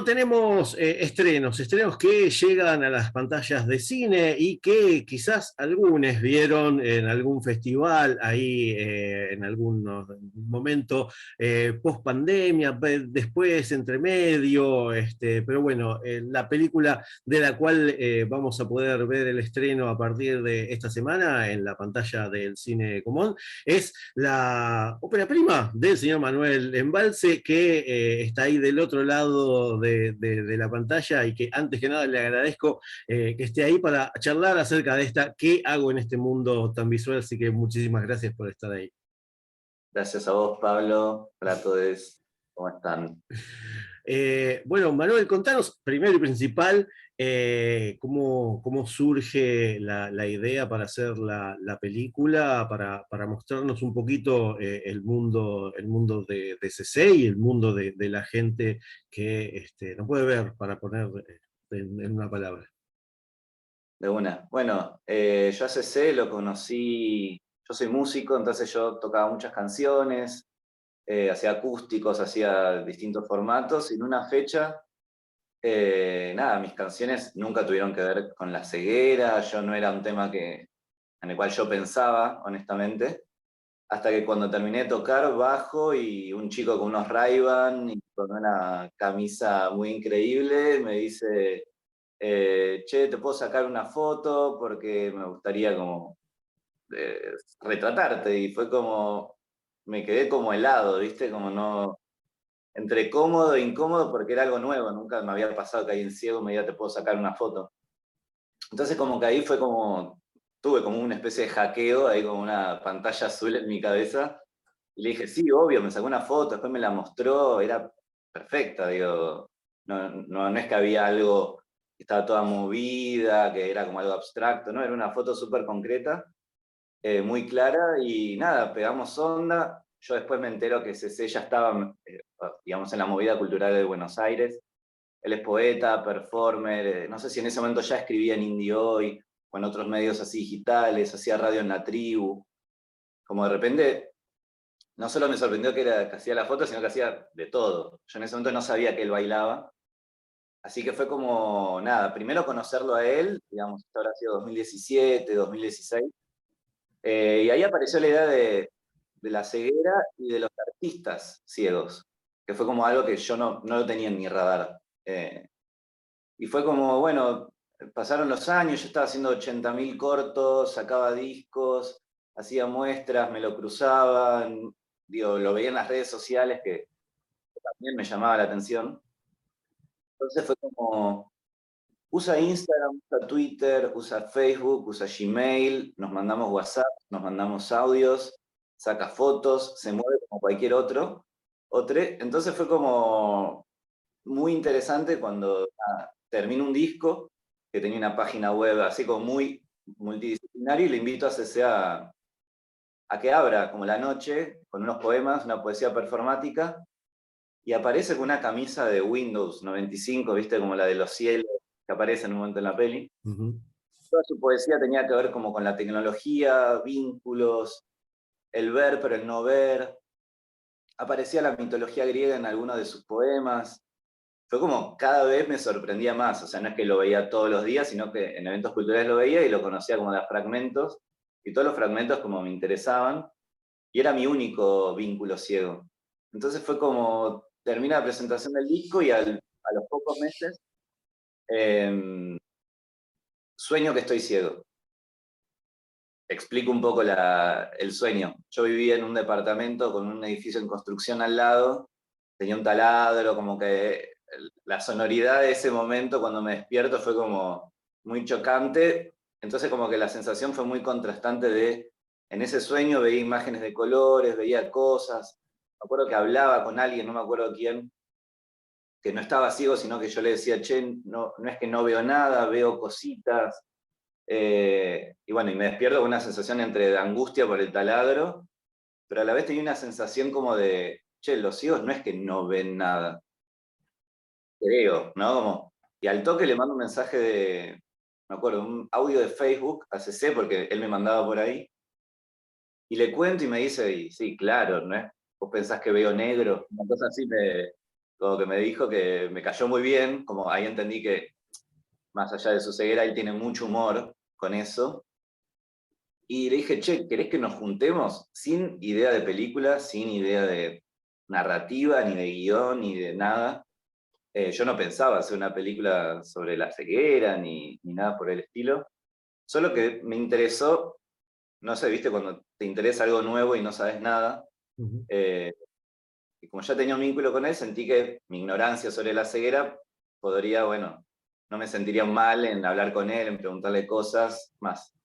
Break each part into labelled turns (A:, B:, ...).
A: tenemos estrenos que llegan a las pantallas de cine y que quizás algunos vieron en algún festival, ahí en algún momento post pandemia, después entre medio, pero bueno, la película de la cual vamos a poder ver el estreno a partir de esta semana en la pantalla del Cine Común es la ópera prima del señor Manuel Embalse, que está ahí del otro lado de la pantalla y que antes que nada le agradezco que esté ahí para charlar acerca de esta ¿qué hago en este mundo tan visual? Así que muchísimas gracias por estar ahí.
B: Gracias a vos, Pablo. Hola a todos. ¿Cómo están?
A: Bueno, Manuel, contanos primero y principal cómo surge la idea para hacer la película, para mostrarnos un poquito el mundo de CC y el mundo de la gente que no puede ver, para poner en una palabra.
B: De una. Bueno, yo a CC lo conocí, yo soy músico, entonces yo tocaba muchas canciones, hacía acústicos, hacía distintos formatos, y en una fecha, nada, mis canciones nunca tuvieron que ver con la ceguera, yo no era un tema en el cual yo pensaba, honestamente, hasta que cuando terminé de tocar, bajo y un chico con unos Ray-Ban y con una camisa muy increíble me dice, che, ¿te puedo sacar una foto? Porque me gustaría como retratarte. Y fue como, me quedé como helado, ¿viste? Como no, entre cómodo e incómodo porque era algo nuevo, nunca me había pasado que alguien ciego me diga, ¿te puedo sacar una foto? Entonces como que ahí fue como, tuve como una especie de hackeo, ahí como una pantalla azul en mi cabeza. Y le dije, sí, obvio, me sacó una foto, después me la mostró, era perfecta, digo, no es que había algo que estaba toda movida, que era como algo abstracto, ¿no? Era una foto súper concreta, muy clara, y nada, pegamos onda. Yo después me entero que CC ya estaba, digamos, en la movida cultural de Buenos Aires. Él es poeta, performer, no sé si en ese momento ya escribía en Indie Hoy, o en otros medios así digitales, hacía radio en La Tribu, como de repente no solo me sorprendió que hacía la foto, sino que hacía de todo. Yo en ese momento no sabía que él bailaba, así que fue como, nada, primero conocerlo a él, digamos, esto habrá sido 2017, 2016, y ahí apareció la idea de la ceguera y de los artistas ciegos, que fue como algo que yo no lo tenía en mi radar. Y fue como, bueno, pasaron los años, yo estaba haciendo 80.000 cortos, sacaba discos, hacía muestras, me lo cruzaban, digo, lo veía en las redes sociales que también me llamaba la atención. Entonces fue como, usa Instagram, usa Twitter, usa Facebook, usa Gmail, nos mandamos WhatsApp, nos mandamos audios, saca fotos, se mueve como cualquier otro. Entonces fue como muy interesante cuando termino un disco que tenía una página web así como muy multidisciplinaria y le invito a CC a que abra como la noche con unos poemas, una poesía performática, y aparece con una camisa de Windows 95, viste, como la de los cielos que aparece en un momento en la peli.
A: Uh-huh.
B: Toda su poesía tenía que ver como con la tecnología, vínculos, el ver pero el no ver. Aparecía la mitología griega en algunos de sus poemas. Fue como cada vez me sorprendía más, o sea, no es que lo veía todos los días, sino que en eventos culturales lo veía y lo conocía como de fragmentos, y todos los fragmentos como me interesaban, y era mi único vínculo ciego. Entonces fue como, termina la presentación del disco y a los pocos meses eh, sueño que estoy ciego. Explico un poco el sueño. Yo vivía en un departamento con un edificio en construcción al lado, tenía un taladro, como que la sonoridad de ese momento cuando me despierto fue como muy chocante, entonces como que la sensación fue muy contrastante en ese sueño veía imágenes de colores, veía cosas, me acuerdo que hablaba con alguien, no me acuerdo quién, que no estaba ciego, sino que yo le decía, che, no es que no veo nada, veo cositas, y bueno, y me despierto con una sensación entre de angustia por el taladro, pero a la vez tenía una sensación como de, che, los ciegos no es que no ven nada, creo, ¿no? Como, y al toque le mando un mensaje me acuerdo, un audio de Facebook a CC, porque él me mandaba por ahí, y le cuento y me dice, y sí, claro, ¿no es? ¿Vos pensás que veo negro? Una cosa así como que me dijo que me cayó muy bien, como ahí entendí que más allá de su ceguera, él tiene mucho humor con eso. Y le dije, che, ¿querés que nos juntemos? Sin idea de película, sin idea de narrativa, ni de guión, ni de nada. Yo no pensaba hacer una película sobre la ceguera, ni nada por el estilo. Solo que me interesó, no sé, viste, cuando te interesa algo nuevo y no sabes nada.
A: Ujú.
B: Y como ya tenía un vínculo con él, sentí que mi ignorancia sobre la ceguera podría, bueno, no me sentiría mal en hablar con él, en preguntarle cosas más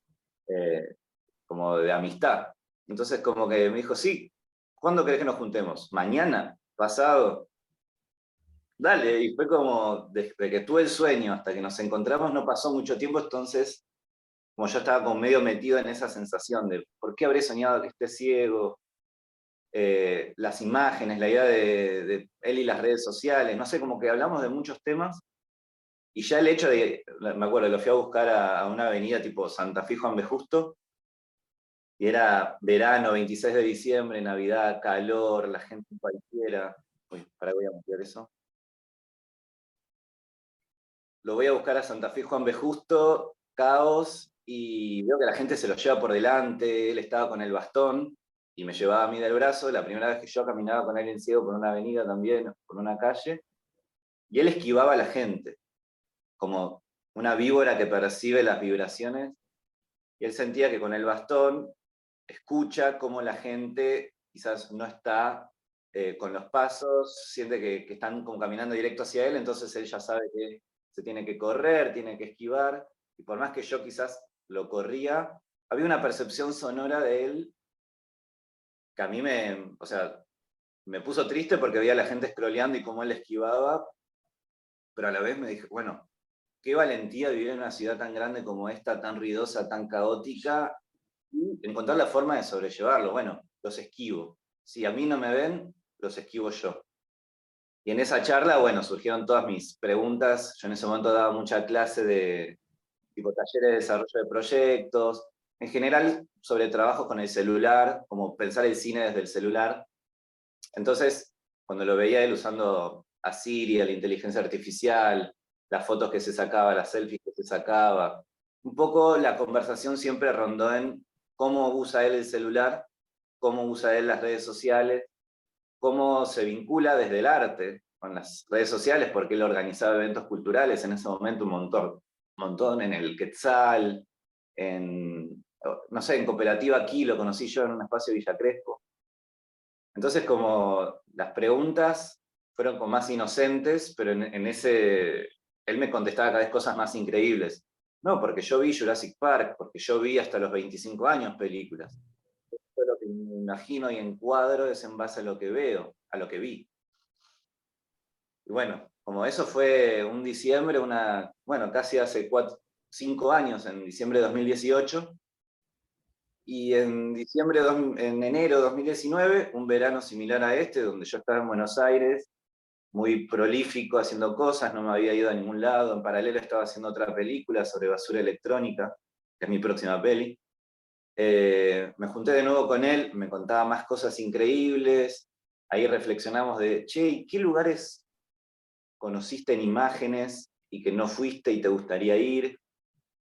B: como de amistad. Entonces como que me dijo, sí, ¿cuándo querés que nos juntemos? ¿Mañana? ¿Pasado? Dale, y fue como, desde que tuve el sueño hasta que nos encontramos no pasó mucho tiempo, entonces como yo estaba como medio metido en esa sensación de, ¿por qué habré soñado que esté ciego? Las imágenes, la idea de él y las redes sociales, no sé, como que hablamos de muchos temas, y ya el hecho de, me acuerdo, lo fui a buscar a una avenida tipo Santa Fe, Juan B. Justo, y era verano, 26 de diciembre, Navidad, calor, la gente cualquiera. Uy, para voy a montar eso. Lo voy a buscar a Santa Fe, Juan B. Justo, caos, y veo que la gente se lo lleva por delante, él estaba con el bastón, y me llevaba a mí del brazo, la primera vez que yo caminaba con alguien ciego por una avenida también, por una calle, y él esquivaba a la gente, como una víbora que percibe las vibraciones, y él sentía que con el bastón escucha cómo la gente quizás no está con los pasos, siente que están como caminando directo hacia él, entonces él ya sabe que se tiene que correr, tiene que esquivar, y por más que yo quizás lo corría, había una percepción sonora de él que a mí o sea, me puso triste porque veía a la gente scrolleando y cómo él esquivaba, pero a la vez me dije, bueno, qué valentía vivir en una ciudad tan grande como esta, tan ruidosa, tan caótica, y encontrar la forma de sobrellevarlo. Bueno, los esquivo. Si a mí no me ven, los esquivo yo. Y en esa charla, bueno, surgieron todas mis preguntas. Yo en ese momento daba mucha clase de tipo talleres de desarrollo de proyectos, en general sobre trabajos con el celular, como pensar el cine desde el celular. Entonces, cuando lo veía él usando a Siri, a la inteligencia artificial, las fotos que se sacaba, las selfies que se sacaba, un poco la conversación siempre rondó en cómo usa él el celular, cómo usa él las redes sociales, cómo se vincula desde el arte con las redes sociales, porque él organizaba eventos culturales en ese momento un montón en el Quetzal, en, no sé, en Cooperativa Aquí, lo conocí yo en un espacio de Villa Crespo. Entonces, como las preguntas fueron como más inocentes, pero en ese, él me contestaba cada vez cosas más increíbles. No, porque yo vi Jurassic Park, porque yo vi hasta los 25 años películas. Todo lo que me imagino y encuadro es en base a lo que veo, a lo que vi. Y bueno, como eso fue un diciembre, bueno, casi hace 5 años, en diciembre de 2018, y en enero de 2019, un verano similar a este, donde yo estaba en Buenos Aires, muy prolífico haciendo cosas, no me había ido a ningún lado, en paralelo estaba haciendo otra película sobre basura electrónica, que es mi próxima peli. Me junté de nuevo con él, me contaba más cosas increíbles, ahí reflexionamos de, che, ¿qué lugares conociste en imágenes y que no fuiste y te gustaría ir?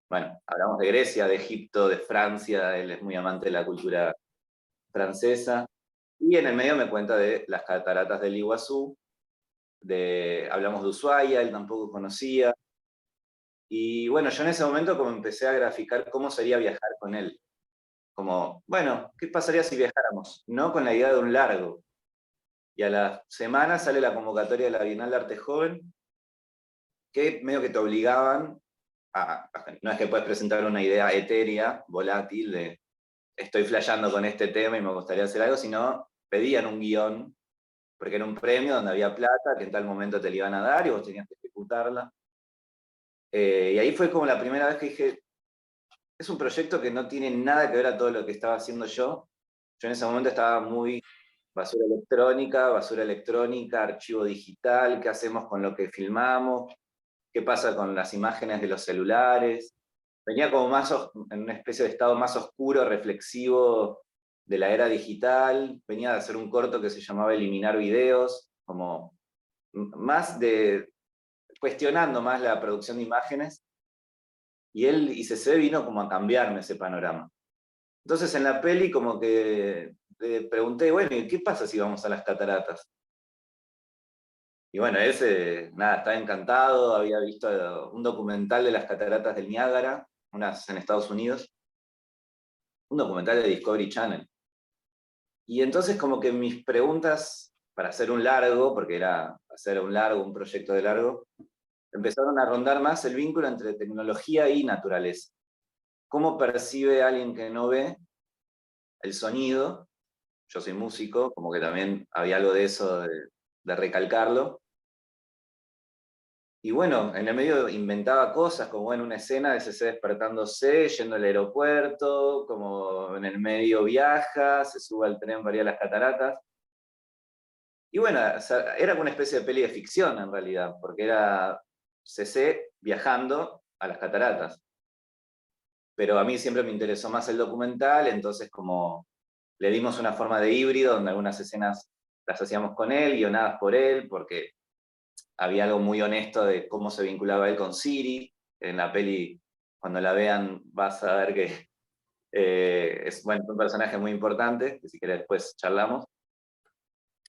B: Bueno, hablamos de Grecia, de Egipto, de Francia, él es muy amante de la cultura francesa, y en el medio me cuenta de las cataratas del Iguazú, hablamos de Ushuaia, él tampoco conocía, y bueno, yo en ese momento como empecé a graficar cómo sería viajar con él, como, bueno, ¿qué pasaría si viajáramos? No con la idea de un largo, y a la semana sale la convocatoria de la Bienal de Arte Joven, que medio que te obligaban no es que puedes presentar una idea etérea, volátil, de estoy flasheando con este tema y me gustaría hacer algo, sino pedían un guión, porque era un premio donde había plata que en tal momento te la iban a dar y vos tenías que ejecutarla. Y ahí fue como la primera vez que dije, es un proyecto que no tiene nada que ver a todo lo que estaba haciendo yo. Yo en ese momento estaba muy basura electrónica, archivo digital, qué hacemos con lo que filmamos, qué pasa con las imágenes de los celulares. Venía como en una especie de estado más oscuro, reflexivo de la era digital. Venía de hacer un corto que se llamaba Eliminar videos, como más de cuestionando más la producción de imágenes, y él y CC vino como a cambiarme ese panorama. Entonces en la peli como que le pregunté, bueno, ¿y qué pasa si vamos a las cataratas? Y bueno, él nada, estaba encantado, había visto un documental de las cataratas del Niágara, unas en Estados Unidos, un documental de Discovery Channel. Y entonces como que mis preguntas para hacer un largo, porque era hacer un largo, un proyecto de largo, empezaron a rondar más el vínculo entre tecnología y naturaleza. ¿Cómo percibe alguien que no ve el sonido? Yo soy músico, como que también había algo de eso, de recalcarlo. Y bueno, en el medio inventaba cosas, como en una escena de CC despertándose, yendo al aeropuerto, como en el medio viaja, se sube al tren para ir a las cataratas. Y bueno, o sea, era como una especie de peli de ficción en realidad, porque era CC viajando a las cataratas. Pero a mí siempre me interesó más el documental, entonces como le dimos una forma de híbrido, donde algunas escenas las hacíamos con él, guionadas por él, porque había algo muy honesto de cómo se vinculaba él con Siri. En la peli, cuando la vean, vas a ver que es bueno, un personaje muy importante, que si querés después charlamos.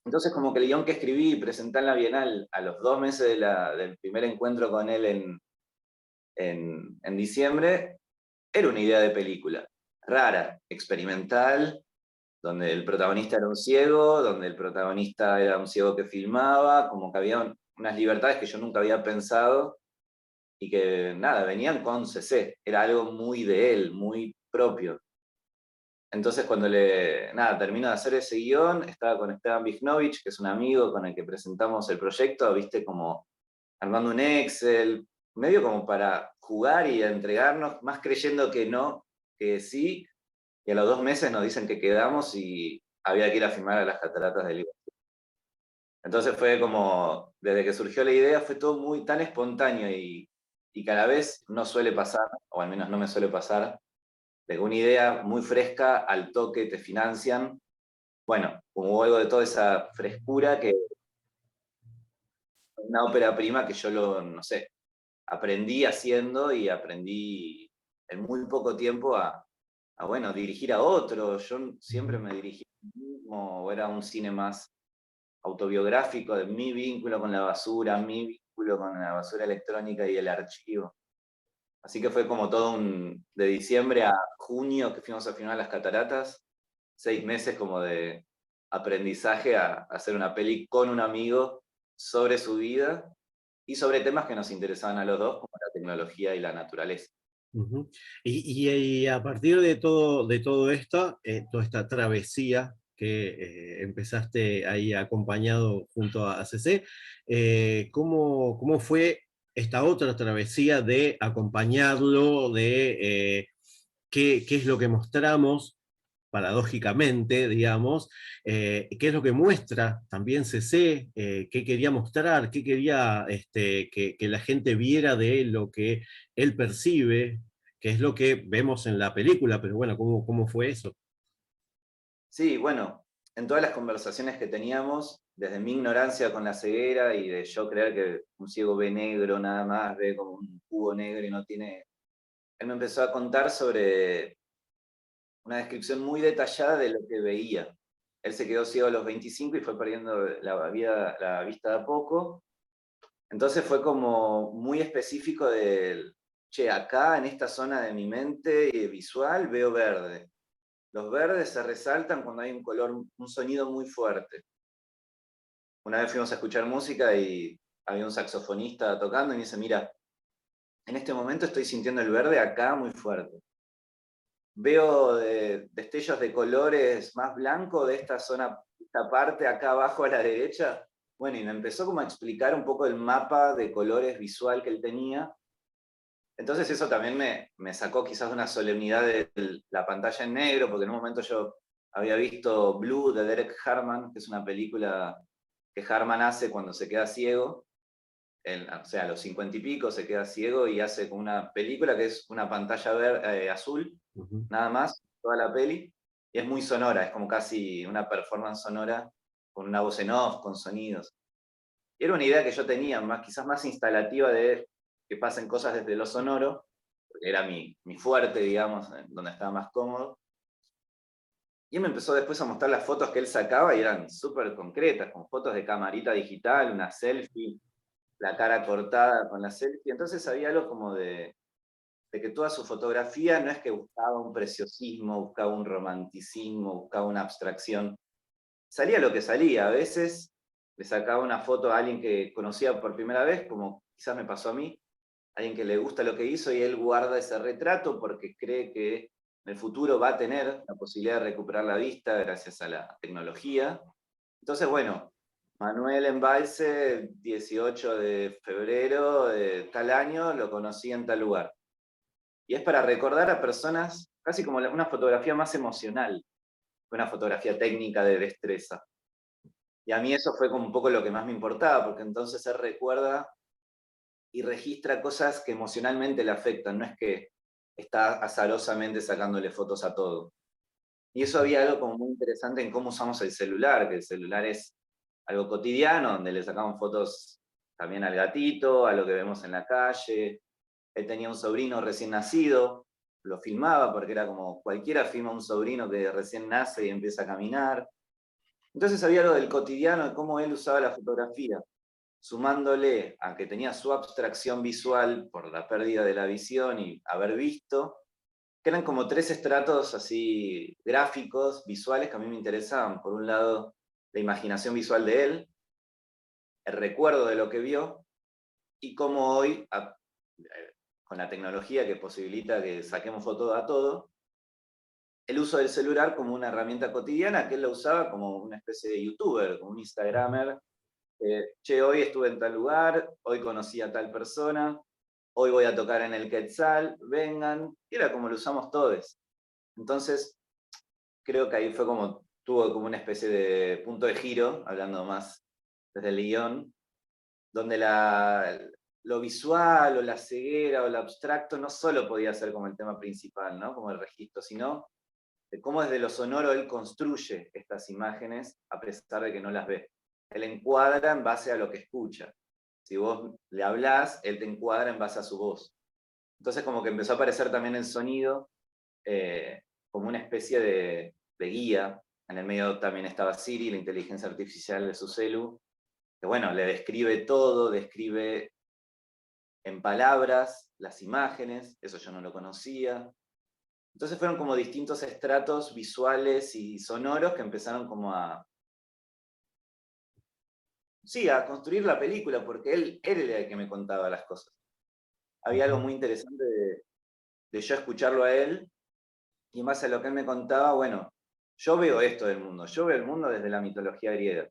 B: Entonces, como que el guión que escribí y presenté en la Bienal a los 2 meses del primer encuentro con él en diciembre, era una idea de película. Rara, experimental, donde el protagonista era un ciego, donde el protagonista era un ciego que filmaba, como que había unas libertades que yo nunca había pensado y que, nada, venían con CC. Era algo muy de él, muy propio. Entonces cuando termino de hacer ese guión, estaba con Esteban Bijnovich, que es un amigo con el que presentamos el proyecto, viste, como armando un Excel, medio como para jugar y entregarnos, más creyendo que no, que sí, y a los 2 meses nos dicen que quedamos y había que ir a filmar a las cataratas del Iguazú. Entonces fue como, desde que surgió la idea, fue todo muy tan espontáneo y cada vez no suele pasar, o al menos no me suele pasar, de que una idea muy fresca al toque te financian. Bueno, como hubo algo de toda esa frescura que una ópera prima que yo no sé, aprendí haciendo y aprendí en muy poco tiempo bueno, dirigir a otro. Yo siempre me dirigí a mí mismo, o era un cine más autobiográfico de mi vínculo con la basura, mi vínculo con la basura electrónica y el archivo. Así que fue como todo de diciembre a junio que fuimos a filmar las cataratas, 6 meses como de aprendizaje a hacer una peli con un amigo sobre su vida y sobre temas que nos interesaban a los dos, como la tecnología y la naturaleza.
A: Ujú. Y a partir de todo esto, toda esta travesía que empezaste ahí acompañado junto a CC, ¿cómo fue esta otra travesía de acompañarlo, de qué es lo que mostramos, paradójicamente, digamos, qué es lo que muestra también CC, qué quería mostrar, qué quería que la gente viera de él, lo que él percibe, que es lo que vemos en la película, pero bueno, ¿cómo fue eso?
B: Sí, bueno, en todas las conversaciones que teníamos, desde mi ignorancia con la ceguera y de yo creer que un ciego ve negro nada más, ve como un cubo negro y no tiene... Él me empezó a contar sobre una descripción muy detallada de lo que veía. Él se quedó ciego a los 25 y fue perdiendo la vista de a poco. Entonces fue como muy específico del, che, acá en esta zona de mi mente visual veo verde. Los verdes se resaltan cuando hay un color, un sonido muy fuerte. Una vez fuimos a escuchar música y había un saxofonista tocando y me dice, mira, en este momento estoy sintiendo el verde acá muy fuerte. Veo destellos de colores más blancos de esta zona, esta parte acá abajo a la derecha. Bueno, y me empezó como a explicar un poco el mapa de colores visual que él tenía. Entonces eso también me sacó quizás de una solemnidad de la pantalla en negro, porque en un momento yo había visto Blue de Derek Harman, que es una película que Harman hace cuando se queda ciego, o sea, a los 50 y pico se queda ciego y hace como una película que es una pantalla azul,
A: Ujú.
B: nada más, toda la peli, y es muy sonora, es como casi una performance sonora con una voz en off, con sonidos. Y era una idea que yo tenía, quizás más instalativa de que pasen cosas desde lo sonoro, porque era mi fuerte, digamos, donde estaba más cómodo. Y él me empezó después a mostrar las fotos que él sacaba y eran súper concretas, con fotos de camarita digital, una selfie, la cara cortada con la selfie. Entonces había algo como de que toda su fotografía no es que buscaba un preciosismo, buscaba un romanticismo, buscaba una abstracción. Salía lo que salía. A veces le sacaba una foto a alguien que conocía por primera vez, como quizás me pasó a mí, alguien que le gusta lo que hizo y él guarda ese retrato porque cree que en el futuro va a tener la posibilidad de recuperar la vista gracias a la tecnología. Entonces, bueno, Manuel Embalse, 18 de febrero de tal año, lo conocí en tal lugar. Y es para recordar a personas, casi como una fotografía más emocional, una fotografía técnica de destreza. Y a mí eso fue como un poco lo que más me importaba, porque entonces él recuerda y registra cosas que emocionalmente le afectan, no es que está azarosamente sacándole fotos a todo. Y eso había algo como muy interesante en cómo usamos el celular, que el celular es algo cotidiano, donde le sacamos fotos también al gatito, a lo que vemos en la calle. Él tenía un sobrino recién nacido, lo filmaba porque era como cualquiera filma a un sobrino que recién nace y empieza a caminar. Entonces había algo del cotidiano, de cómo él usaba la fotografía, sumándole a que tenía su abstracción visual por la pérdida de la visión y haber visto, que eran como tres estratos así gráficos, visuales, que a mí me interesaban. Por un lado, la imaginación visual de él, el recuerdo de lo que vio, y cómo hoy, con la tecnología que posibilita que saquemos fotos a todo, el uso del celular como una herramienta cotidiana, que él lo usaba como una especie de youtuber, como un instagramer. Che, hoy estuve en tal lugar, hoy conocí a tal persona, hoy voy a tocar en el Quetzal, vengan, y era como lo usamos todos. Entonces, creo que ahí fue como, tuvo como una especie de punto de giro, hablando más desde el guión, donde lo visual o la ceguera o lo abstracto no solo podía ser como el tema principal, ¿no? Como el registro, sino de cómo desde lo sonoro él construye estas imágenes a pesar de que no las ve. Él encuadra en base a lo que escucha. Si vos le hablás, él te encuadra en base a su voz. Entonces como que empezó a aparecer también el sonido como una especie de guía. En el medio también estaba Siri, la inteligencia artificial de su celu, que bueno, le describe todo, describe en palabras las imágenes, eso yo no lo conocía. Entonces fueron como distintos estratos visuales y sonoros que empezaron como sí, a construir la película, porque él era el que me contaba las cosas. Había algo muy interesante de yo escucharlo a él, y más a lo que él me contaba, bueno, yo veo esto del mundo, yo veo el mundo desde la mitología griega.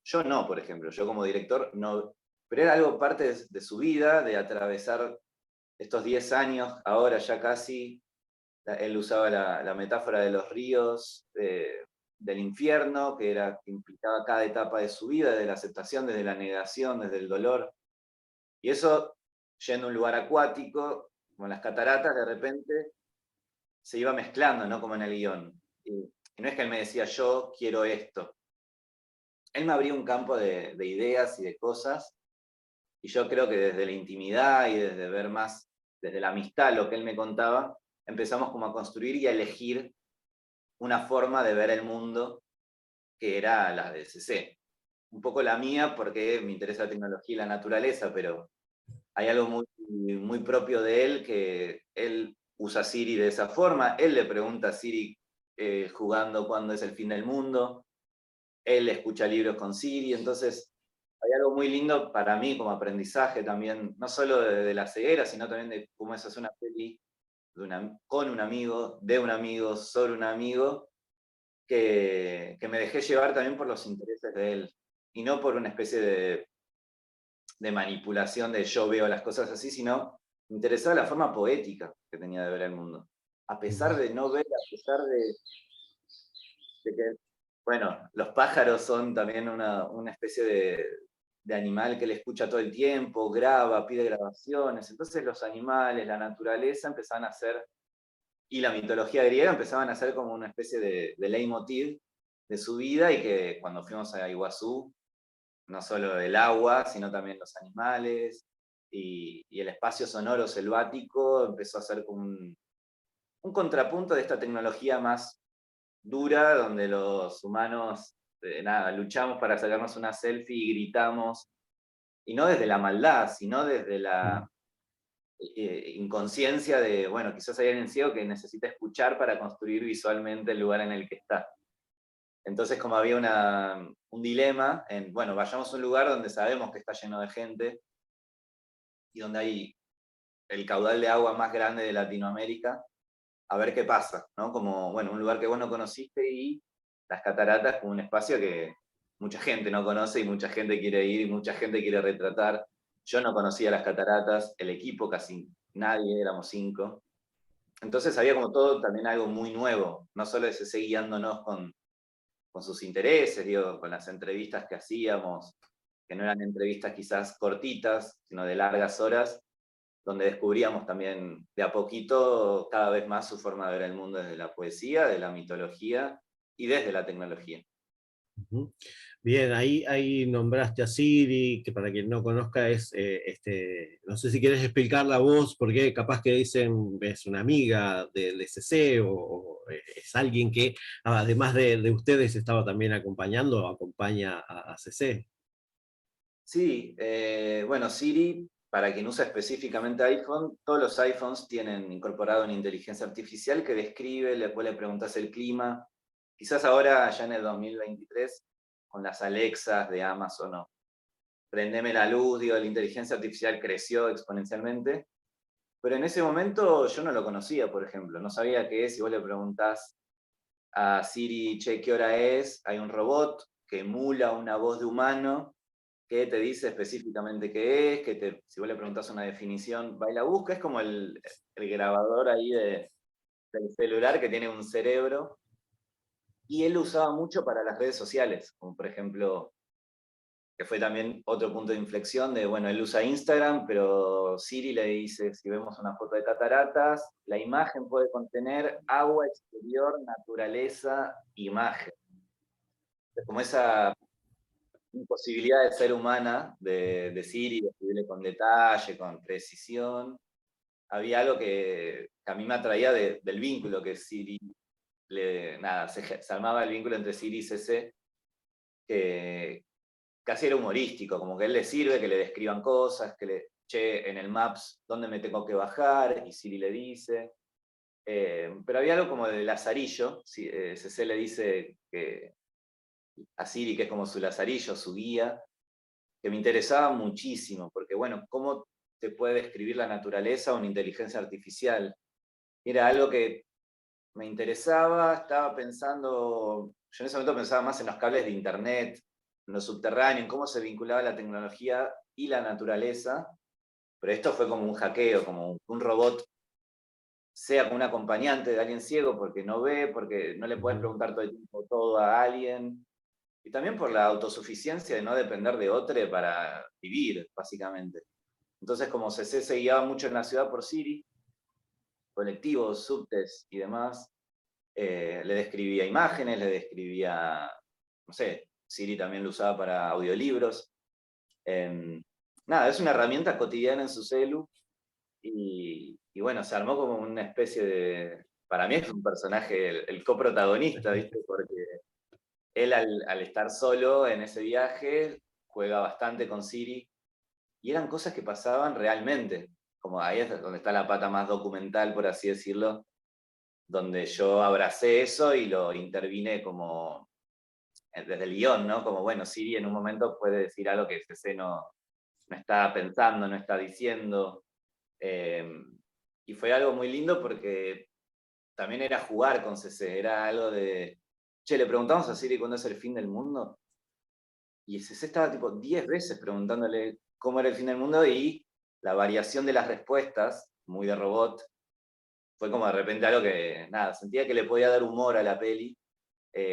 B: Yo no, por ejemplo, yo como director no, pero era algo parte de su vida, de atravesar estos 10 años, ahora ya casi, él usaba la metáfora de los ríos, del infierno, que implicaba cada etapa de su vida, desde la aceptación, desde la negación, desde el dolor. Y eso, yendo a un lugar acuático, como las cataratas, de repente se iba mezclando, ¿no? Como en el guión. Y no es que él me decía, yo quiero esto. Él me abría un campo de ideas y de cosas, y yo creo que desde la intimidad y desde ver más, desde la amistad, lo que él me contaba, empezamos como a construir y a elegir una forma de ver el mundo que era la de CC. Un poco la mía porque me interesa la tecnología y la naturaleza, pero hay algo muy, muy propio de él, que él usa Siri de esa forma, él le pregunta a Siri jugando cuándo es el fin del mundo, él escucha libros con Siri, entonces hay algo muy lindo para mí como aprendizaje también, no solo de la ceguera, sino también de cómo es hacer una peli con un amigo, de un amigo, sobre un amigo, que me dejé llevar también por los intereses de él, y no por una especie de manipulación de yo veo las cosas así, sino me interesaba la forma poética que tenía de ver el mundo. A pesar de no ver, a pesar de que, bueno, los pájaros son también una especie de animal que le escucha todo el tiempo, graba, pide grabaciones, entonces los animales, la naturaleza empezaban a ser, y la mitología griega empezaban a ser como una especie de leitmotiv de su vida, y que cuando fuimos a Iguazú no solo el agua, sino también los animales, y el espacio sonoro selvático empezó a ser como un contrapunto de esta tecnología más dura, donde los humanos, nada, luchamos para sacarnos una selfie y gritamos, y no desde la maldad, sino desde la inconsciencia de, bueno, quizás hay alguien ciego que necesita escuchar para construir visualmente el lugar en el que está. Entonces, como había un dilema en, bueno, vayamos a un lugar donde sabemos que está lleno de gente y donde hay el caudal de agua más grande de Latinoamérica, a ver qué pasa, ¿no? Como, bueno, un lugar que vos no conociste y las cataratas como un espacio que mucha gente no conoce y mucha gente quiere ir y mucha gente quiere retratar. Yo no conocía las cataratas, el equipo casi nadie, éramos 5. Entonces había como todo también algo muy nuevo, no solo ese guiándonos con sus intereses, digo, con las entrevistas que hacíamos, que no eran entrevistas quizás cortitas, sino de largas horas, donde descubríamos también de a poquito cada vez más su forma de ver el mundo desde la poesía, de la mitología y desde la tecnología.
A: Ujú. Bien, ahí nombraste a Siri, que para quien no conozca es, no sé si quieres explicar la voz, porque capaz que dicen es una amiga del SC o es alguien que además de ustedes estaba también acompañando o acompaña a CC.
B: Sí, bueno, Siri, para quien usa específicamente iPhone, todos los iPhones tienen incorporado una inteligencia artificial que describe, después le preguntas el clima. Quizás ahora, ya en el 2023, con las Alexas de Amazon o prendeme la luz, digo, la inteligencia artificial creció exponencialmente, pero en ese momento yo no lo conocía, por ejemplo, no sabía qué es. Si vos le preguntás a Siri, che, ¿qué hora es? Hay un robot que emula una voz de humano que te dice específicamente qué es, si vos le preguntás una definición, va y la busca. Es como el grabador ahí del celular que tiene un cerebro, y él lo usaba mucho para las redes sociales, como por ejemplo, que fue también otro punto de inflexión de, bueno, él usa Instagram, pero Siri le dice, si vemos una foto de cataratas, la imagen puede contener agua exterior, naturaleza, imagen. Como esa imposibilidad de ser humana de Siri, de escribirle con detalle, con precisión, había algo que a mí me atraía del vínculo que Siri, nada, se armaba el vínculo entre Siri y CC, que casi era humorístico, como que a él le sirve que le describan cosas, que che, en el Maps, ¿dónde me tengo que bajar? Y Siri le dice. Pero había algo como de lazarillo, CC le dice que a Siri, que es como su lazarillo, su guía, que me interesaba muchísimo, porque bueno, ¿cómo te puede describir la naturaleza una inteligencia artificial? Era algo que me interesaba, estaba pensando, yo en ese momento pensaba más en los cables de internet, en lo subterráneo, en cómo se vinculaba la tecnología y la naturaleza, pero esto fue como un hackeo, como un robot sea como un acompañante de alguien ciego porque no ve, porque no le puedes preguntar todo el tiempo todo a alguien, y también por la autosuficiencia de no depender de otro para vivir, básicamente. Entonces, como CC se guiaba mucho en la ciudad por Siri, colectivos, subtes y demás, le describía imágenes, le describía, no sé, Siri también lo usaba para audiolibros. Nada, es una herramienta cotidiana en su celu, y bueno, se armó como una especie de, para mí es un personaje, el coprotagonista, ¿viste? Porque él al estar solo en ese viaje juega bastante con Siri, y eran cosas que pasaban realmente, como ahí es donde está la pata más documental, por así decirlo, donde yo abracé eso y lo intervine como desde el guión, ¿no? Como, bueno, Siri en un momento puede decir algo que CC no está pensando, no está diciendo, eh, y fue algo muy lindo porque también era jugar con CC, era algo de, che, le preguntamos a Siri cuándo es el fin del mundo, y CC estaba tipo 10 veces preguntándole cómo era el fin del mundo, y la variación de las respuestas, muy de robot, fue como de repente algo que, nada, sentía que le podía dar humor a la peli.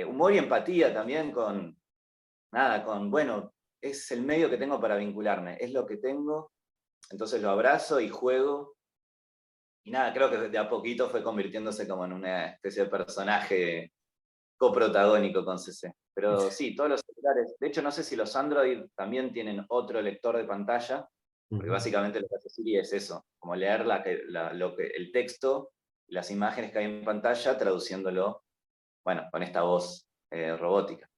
B: Humor y empatía también con, nada, con, bueno, es el medio que tengo para vincularme, es lo que tengo, entonces lo abrazo y juego. Y nada, creo que de a poquito fue convirtiéndose como en una especie de personaje coprotagónico con CC. Pero sí, todos los celulares, de hecho no sé si los Android también tienen otro lector de pantalla, porque básicamente lo que hace Siri es eso, como leer el texto, las imágenes que hay en pantalla, traduciéndolo, bueno, con esta voz robótica.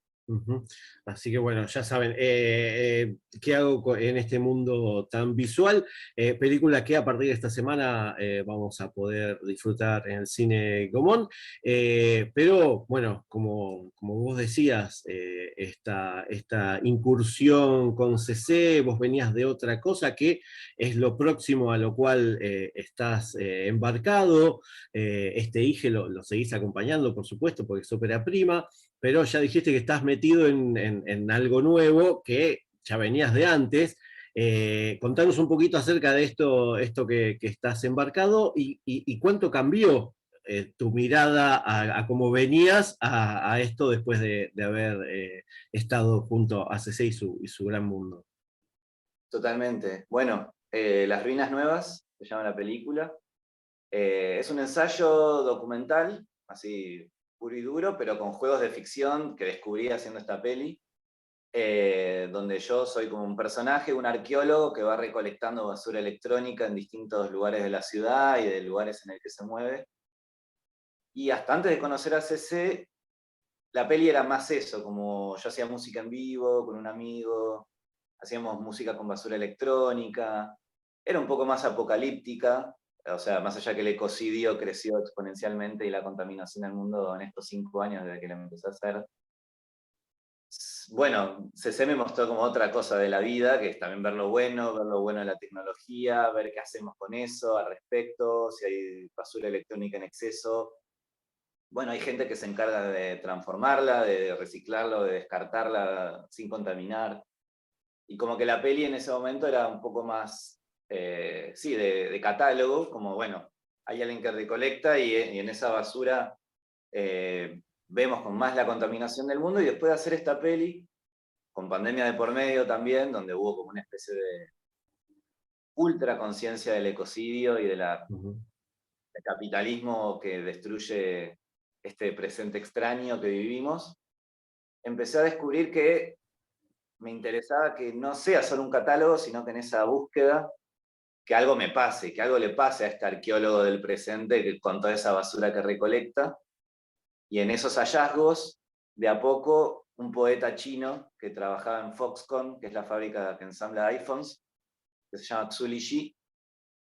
A: Así que bueno, ya saben, ¿qué hago en este mundo tan visual? Película que a partir de esta semana vamos a poder disfrutar en el cine Gomón. Pero bueno, como vos decías, esta incursión con CC, vos venías de otra cosa que es lo próximo a lo cual estás embarcado. Este IGE lo seguís acompañando, por supuesto, porque es ópera prima, pero ya dijiste que estás metido en algo nuevo que ya venías de antes. Contanos un poquito acerca de esto que estás embarcado y cuánto cambió tu mirada a cómo venías a esto después de haber estado junto a CC y su gran mundo.
B: Totalmente. Bueno, Las Ruinas Nuevas, se llama la película. Es un ensayo documental, así puro y duro, pero con juegos de ficción que descubrí haciendo esta peli, donde yo soy como un personaje, un arqueólogo que va recolectando basura electrónica en distintos lugares de la ciudad y de lugares en el que se mueve. Y hasta antes de conocer a CC, la peli era más eso, como yo hacía música en vivo con un amigo, hacíamos música con basura electrónica, era un poco más apocalíptica, o sea, más allá que el ecocidio creció exponencialmente y la contaminación del mundo en estos 5 años desde que lo empecé a hacer. Bueno, CC me mostró como otra cosa de la vida, que es también ver lo bueno de la tecnología, ver qué hacemos con eso al respecto, si hay basura electrónica en exceso. Bueno, hay gente que se encarga de transformarla, de reciclarla, de descartarla sin contaminar. Y como que la peli en ese momento era un poco más, sí, de catálogo, como bueno, hay alguien que recolecta y en esa basura vemos con más la contaminación del mundo, y después de hacer esta peli, con pandemia de por medio también, donde hubo como una especie de ultra conciencia del ecocidio y del capitalismo que destruye este presente extraño que vivimos, empecé a descubrir que me interesaba que no sea solo un catálogo, sino que en esa búsqueda que algo me pase, que algo le pase a este arqueólogo del presente con toda esa basura que recolecta. Y en esos hallazgos, de a poco, un poeta chino que trabajaba en Foxconn, que es la fábrica que ensambla iPhones, que se llama Xu Shi,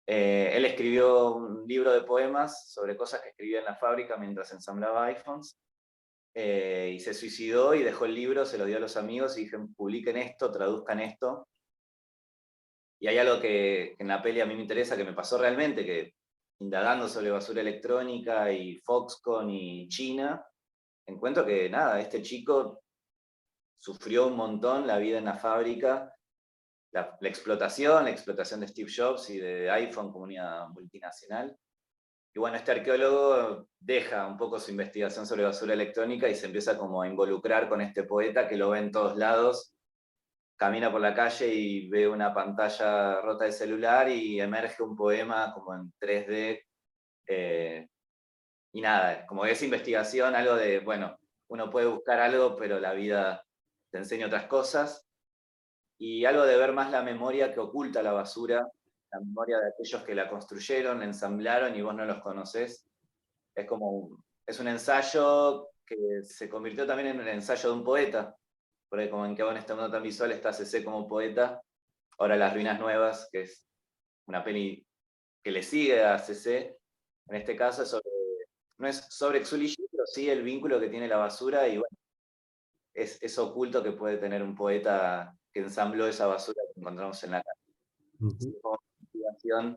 B: él escribió un libro de poemas sobre cosas que escribía en la fábrica mientras ensamblaba iPhones, y se suicidó y dejó el libro, se lo dio a los amigos y dijeron, publiquen esto, traduzcan esto. Y hay algo que en la peli a mí me interesa, que me pasó realmente, que indagando sobre basura electrónica y Foxconn y China, encuentro que nada, este chico sufrió un montón la vida en la fábrica, la explotación de Steve Jobs y de iPhone como una multinacional. Y bueno, este arqueólogo deja un poco su investigación sobre basura electrónica y se empieza como a involucrar con este poeta que lo ve en todos lados, camina por la calle y ve una pantalla rota de celular y emerge un poema como en 3D. Y nada, como esa investigación, algo de, bueno, uno puede buscar algo, pero la vida te enseña otras cosas. Y algo de ver más la memoria que oculta la basura, la memoria de aquellos que la construyeron, la ensamblaron y vos no los conocés. Es un ensayo que se convirtió también en el ensayo de un poeta, porque como en que en este mundo tan visual está CC como poeta, ahora Las Ruinas Nuevas, que es una peli que le sigue a CC, en este caso no es sobre Xu Shi, pero sí el vínculo que tiene la basura y bueno, es oculto que puede tener un poeta que ensambló esa basura que encontramos en la calle. Como investigación,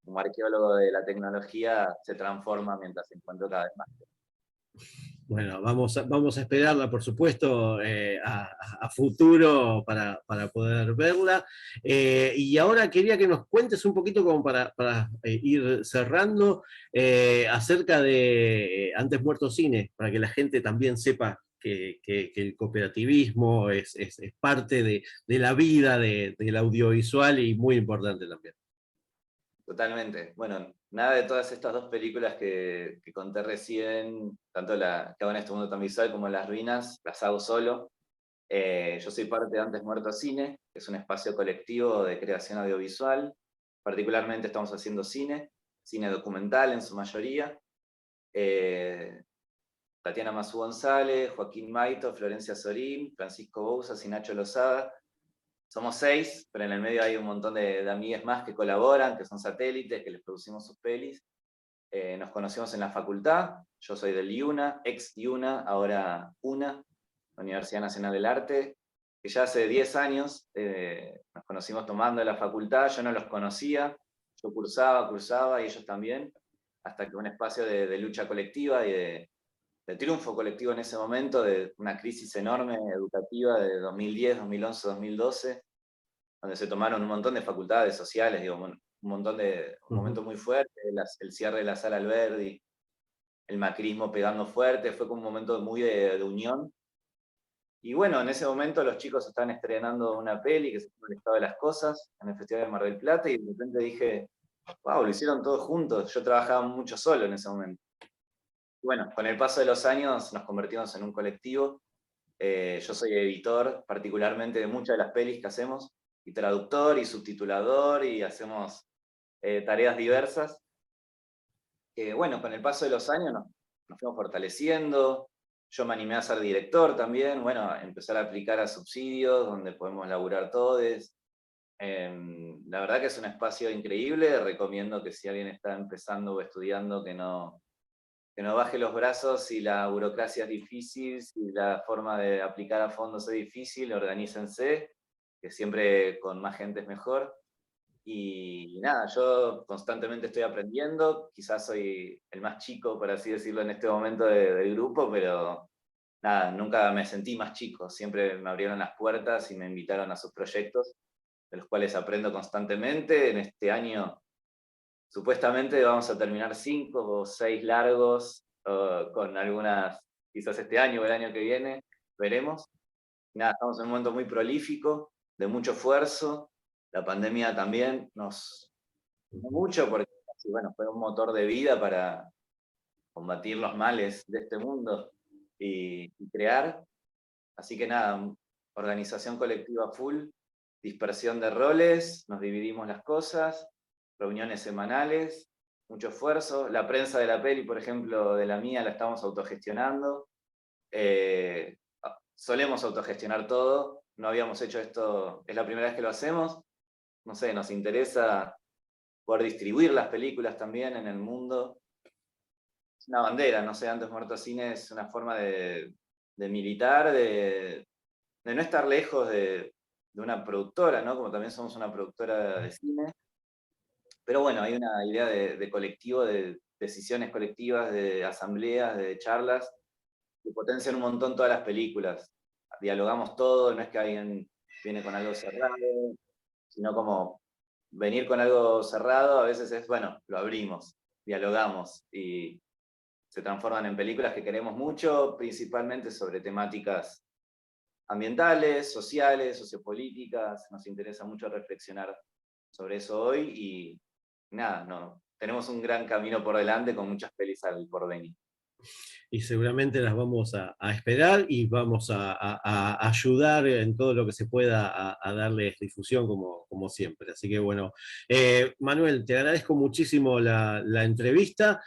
B: como arqueólogo de la tecnología, se transforma mientras se encuentra cada vez más.
A: Bueno, vamos a esperarla, por supuesto, a futuro para poder verla. Y ahora quería que nos cuentes un poquito como para ir cerrando acerca de Antes Muerto Cine, para que la gente también sepa que el cooperativismo es parte de la vida del audiovisual y muy importante también.
B: Totalmente. Bueno, nada de todas estas dos películas que conté recién, tanto la que hago en este mundo tan visual como Las Ruinas, las hago solo. Yo soy parte de Antes Muerto Cine, que es un espacio colectivo de creación audiovisual. Particularmente estamos haciendo cine, cine documental en su mayoría. Tatiana Mazú González, Joaquín Maito, Florencia Sorín, Francisco Bouzas y Nacho Lozada. Somos 6, pero en el medio hay un montón de amigues más que colaboran, que son satélites, que les producimos sus pelis. Nos conocimos en la facultad, yo soy del IUNA, ex IUNA, ahora UNA, Universidad Nacional del Arte, que ya hace 10 años nos conocimos tomando en la facultad, yo no los conocía, yo cursaba y ellos también, hasta que un espacio de lucha colectiva y de triunfo colectivo en ese momento, de una crisis enorme educativa de 2010, 2011, 2012, donde se tomaron un montón de facultades sociales, digo, un montón de un momento muy fuerte, el cierre de la Sala Alberdi, el macrismo pegando fuerte, fue como un momento muy de unión. Y bueno, en ese momento los chicos estaban estrenando una peli que se llama El estado de las cosas en el Festival de Mar del Plata y de repente dije, wow, lo hicieron todos juntos, yo trabajaba mucho solo en ese momento. Y bueno, con el paso de los años nos convertimos en un colectivo. Yo soy editor particularmente de muchas de las pelis que hacemos, y traductor y subtitulador, y hacemos tareas diversas. Bueno, con el paso de los años nos fuimos fortaleciendo. Yo me animé a ser director también, bueno, a empezar a aplicar a subsidios donde podemos laburar todos. La verdad que es un espacio increíble, recomiendo que si alguien está empezando o estudiando que no baje los brazos si la burocracia es difícil, si la forma de aplicar a fondos es difícil, organícense, que siempre con más gente es mejor. Y nada, yo constantemente estoy aprendiendo, quizás soy el más chico, por así decirlo, en este momento del grupo, pero nada, nunca me sentí más chico, siempre me abrieron las puertas y me invitaron a sus proyectos, de los cuales aprendo constantemente. En este año supuestamente vamos a terminar 5 o 6 largos, con algunas, quizás este año o el año que viene, veremos. Nada, estamos en un momento muy prolífico, de mucho esfuerzo. La pandemia también nos no mucho, porque bueno, fue un motor de vida para combatir los males de este mundo y crear. Así que nada, organización colectiva full, dispersión de roles, nos dividimos las cosas, reuniones semanales, mucho esfuerzo. La prensa de la peli, por ejemplo, de la mía, la estamos autogestionando. Solemos autogestionar todo, no habíamos hecho esto, es la primera vez que lo hacemos. No sé, nos interesa poder distribuir las películas también en el mundo. Es una bandera, no sé, Antes Muerto Cine es una forma de militar, de no estar lejos de una productora, ¿no? Como también somos una productora de cine. Pero bueno, hay una idea de colectivo, de decisiones colectivas, de asambleas, de charlas, que potencian un montón todas las películas. Dialogamos todo, no es que alguien viene con algo cerrado, sino como venir con algo cerrado a veces es, bueno, lo abrimos, dialogamos y se transforman en películas que queremos mucho, principalmente sobre temáticas ambientales, sociales, sociopolíticas. Nos interesa mucho reflexionar sobre eso hoy y nada, no, tenemos un gran camino por delante con muchas pelis al porvenir.
A: Y seguramente las vamos a esperar y vamos a ayudar en todo lo que se pueda a darles difusión como siempre. Así que bueno, Manuel, te agradezco muchísimo la entrevista.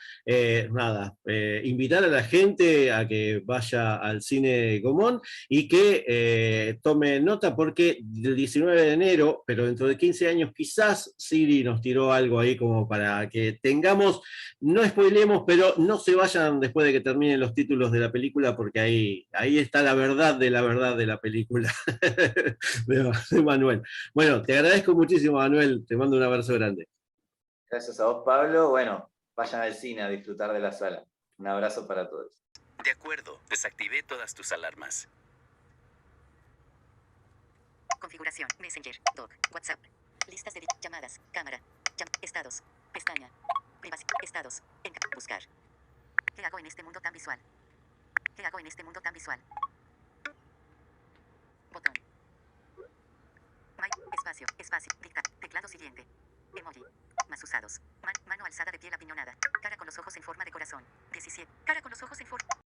A: Nada, invitar a la gente a que vaya al Cine Gomón y que tome nota porque del 19 de enero, pero dentro de 15 años quizás Siri nos tiró algo ahí como para que tengamos, no spoilemos, pero no se vayan después de que terminen los títulos de la película, porque ahí está la verdad de la película de Manuel. Bueno, te agradezco muchísimo, Manuel. Te mando un abrazo grande.
B: Gracias a vos, Pablo. Bueno, vayan al cine a disfrutar de la sala. Un abrazo para todos.
C: De acuerdo, desactivé todas tus alarmas.
D: Configuración, Messenger, Doc, WhatsApp, listas de llamadas, cámara, estados, pestaña, privacidad, estados, buscar. ¿Qué hago en este mundo tan visual? ¿Qué hago en este mundo tan visual? Botón. Espacio, dictar, teclado siguiente. Emoji. Más usados. Mano alzada de piel apiñonada. Cara con los ojos en forma de corazón. 17. Cara con los ojos en forma.